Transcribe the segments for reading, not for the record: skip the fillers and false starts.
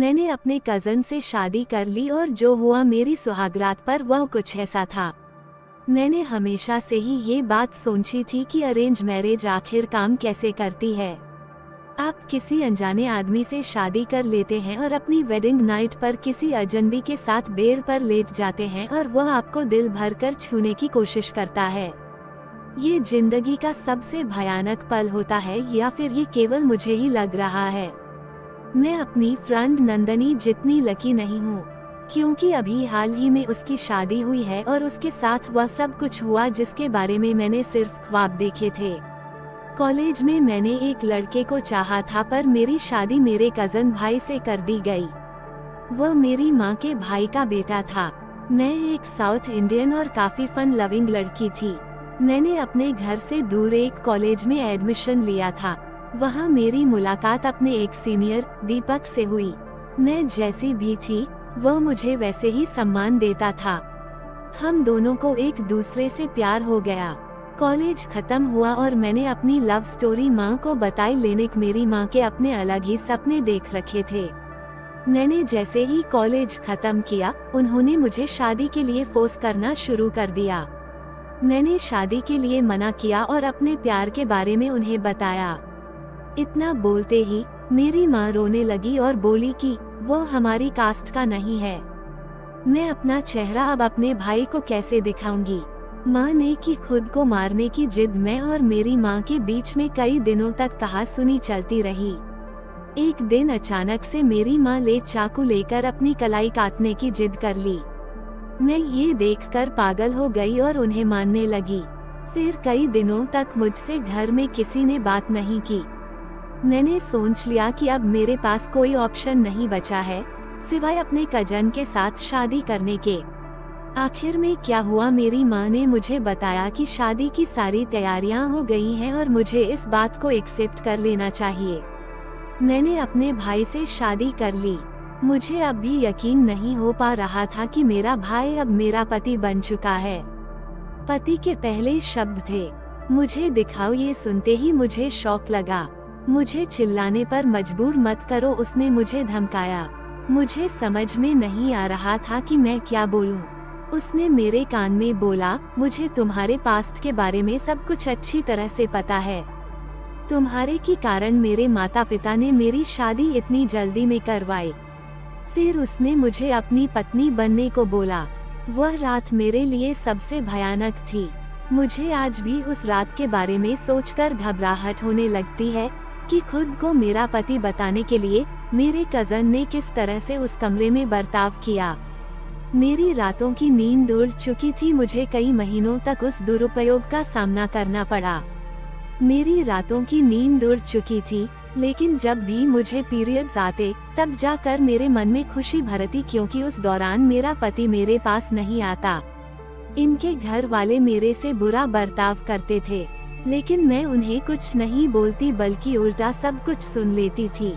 मैंने अपने कज़न से शादी कर ली और जो हुआ मेरी सुहागरात पर वह कुछ ऐसा था। मैंने हमेशा से ही ये बात सोची थी कि अरेंज मैरिज आखिर काम कैसे करती है। आप किसी अनजाने आदमी से शादी कर लेते हैं और अपनी वेडिंग नाइट पर किसी अजनबी के साथ बेड पर लेट जाते हैं और वह आपको दिल भर कर छूने की कोशिश करता है। ये जिंदगी का सबसे भयानक पल होता है या फिर ये केवल मुझे ही लग रहा है? मैं अपनी फ्रेंड नंदनी जितनी लकी नहीं हूँ, क्योंकि अभी हाल ही में उसकी शादी हुई है और उसके साथ वह सब कुछ हुआ जिसके बारे में मैंने सिर्फ ख्वाब देखे थे। कॉलेज में मैंने एक लड़के को चाहा था पर मेरी शादी मेरे कज़न भाई से कर दी गई। वह मेरी माँ के भाई का बेटा था। मैं एक साउथ इंडियन और काफी फन लविंग लड़की थी। मैंने अपने घर से दूर एक कॉलेज में एडमिशन लिया था। वहाँ मेरी मुलाकात अपने एक सीनियर दीपक से हुई। मैं जैसी भी थी वह मुझे वैसे ही सम्मान देता था। हम दोनों को एक दूसरे से प्यार हो गया। कॉलेज खत्म हुआ और मैंने अपनी लव स्टोरी माँ को बताई, लेकिन मेरी माँ के अपने अलग ही सपने देख रखे थे। मैंने जैसे ही कॉलेज खत्म किया उन्होंने मुझे शादी के लिए फोर्स करना शुरू कर दिया। मैंने शादी के लिए मना किया और अपने प्यार के बारे में उन्हें बताया। इतना बोलते ही मेरी माँ रोने लगी और बोली कि वो हमारी कास्ट का नहीं है। मैं अपना चेहरा अब अपने भाई को कैसे दिखाऊंगी? माँ ने कि खुद को मारने की जिद में और मेरी माँ के बीच में कई दिनों तक कहासुनी चलती रही। एक दिन अचानक से मेरी माँ ले चाकू लेकर अपनी कलाई काटने की जिद कर ली। मैं ये देखकर पागल हो गई और उन्हें मानने लगी। फिर कई दिनों तक मुझसे घर में किसी ने बात नहीं की। मैंने सोच लिया कि अब मेरे पास कोई ऑप्शन नहीं बचा है सिवाय अपने कजन के साथ शादी करने के। आखिर में क्या हुआ, मेरी माँ ने मुझे बताया कि शादी की सारी तैयारियां हो गई हैं और मुझे इस बात को एक्सेप्ट कर लेना चाहिए। मैंने अपने भाई से शादी कर ली। मुझे अब भी यकीन नहीं हो पा रहा था कि मेरा भाई अब मेरा पति बन चुका है। पति के पहले शब्द थे, मुझे दिखाओ। ये सुनते ही मुझे शौक लगा। मुझे चिल्लाने पर मजबूर मत करो, उसने मुझे धमकाया। मुझे समझ में नहीं आ रहा था कि मैं क्या बोलूं। उसने मेरे कान में बोला, मुझे तुम्हारे पास्ट के बारे में सब कुछ अच्छी तरह से पता है। तुम्हारे के कारण मेरे माता पिता ने मेरी शादी इतनी जल्दी में करवाई। फिर उसने मुझे अपनी पत्नी बनने को बोला। वह रात मेरे लिए सबसे भयानक थी। मुझे आज भी उस रात के बारे में सोचकर घबराहट होने लगती है कि खुद को मेरा पति बताने के लिए मेरे कज़न ने किस तरह से उस कमरे में बर्ताव किया। मेरी रातों की नींद उड़ चुकी थी। मुझे कई महीनों तक उस दुरुपयोग का सामना करना पड़ा। मेरी रातों की नींद उड़ चुकी थी, लेकिन जब भी मुझे पीरियड्स आते तब जाकर मेरे मन में खुशी भरती, क्योंकि उस दौरान मेरा पति मेरे पास नहीं आता। इनके घर वाले मेरे से बुरा बर्ताव करते थे, लेकिन मैं उन्हें कुछ नहीं बोलती बल्कि उल्टा सब कुछ सुन लेती थी।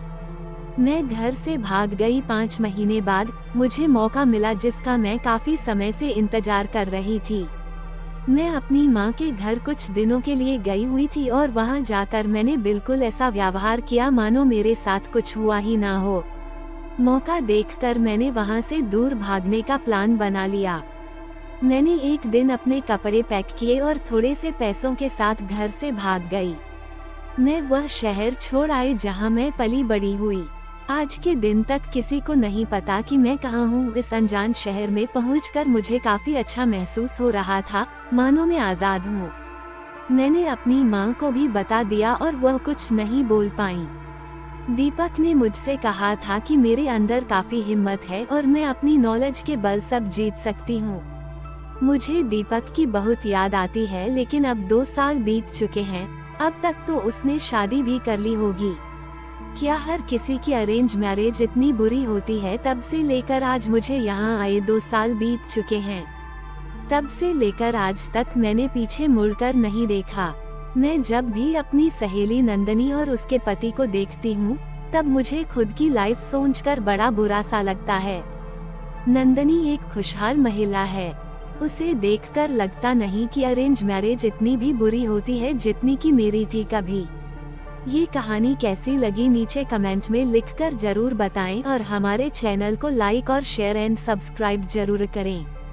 मैं घर से भाग गई। 5 महीने बाद मुझे मौका मिला जिसका मैं काफी समय से इंतजार कर रही थी। मैं अपनी माँ के घर कुछ दिनों के लिए गई हुई थी और वहाँ जाकर मैंने बिल्कुल ऐसा व्यवहार किया मानो मेरे साथ कुछ हुआ ही ना हो। मौका देखकर मैंने वहाँ से दूर भागने का प्लान बना लिया। मैंने एक दिन अपने कपड़े पैक किए और थोड़े से पैसों के साथ घर से भाग गई। मैं वह शहर छोड़ आई जहाँ मैं पली बड़ी हुई। आज के दिन तक किसी को नहीं पता कि मैं कहाँ हूँ। इस अनजान शहर में पहुंचकर मुझे काफी अच्छा महसूस हो रहा था, मानो मैं आजाद हूँ। मैंने अपनी माँ को भी बता दिया और वह कुछ नहीं बोल पाई। दीपक ने मुझसे कहा था कि मेरे अंदर काफी हिम्मत है और मैं अपनी नॉलेज के बल सब जीत सकती हूँ। मुझे दीपक की बहुत याद आती है, लेकिन अब 2 साल बीत चुके हैं। अब तक तो उसने शादी भी कर ली होगी। क्या हर किसी की अरेंज मैरिज इतनी बुरी होती है? तब से लेकर आज मुझे यहाँ आए 2 साल बीत चुके हैं। तब से लेकर आज तक मैंने पीछे मुड़कर नहीं देखा। मैं जब भी अपनी सहेली नंदनी और उसके पति को देखती हूँ तब मुझे खुद की लाइफ सोचकर बड़ा बुरा सा लगता है। नंदनी एक खुशहाल महिला है। उसे देखकर लगता नहीं कि अरेंज मैरिज इतनी भी बुरी होती है जितनी कि मेरी थी कभी। ये कहानी कैसी लगी नीचे कमेंट में लिखकर जरूर बताएं और हमारे चैनल को लाइक और शेयर एंड सब्सक्राइब जरूर करें।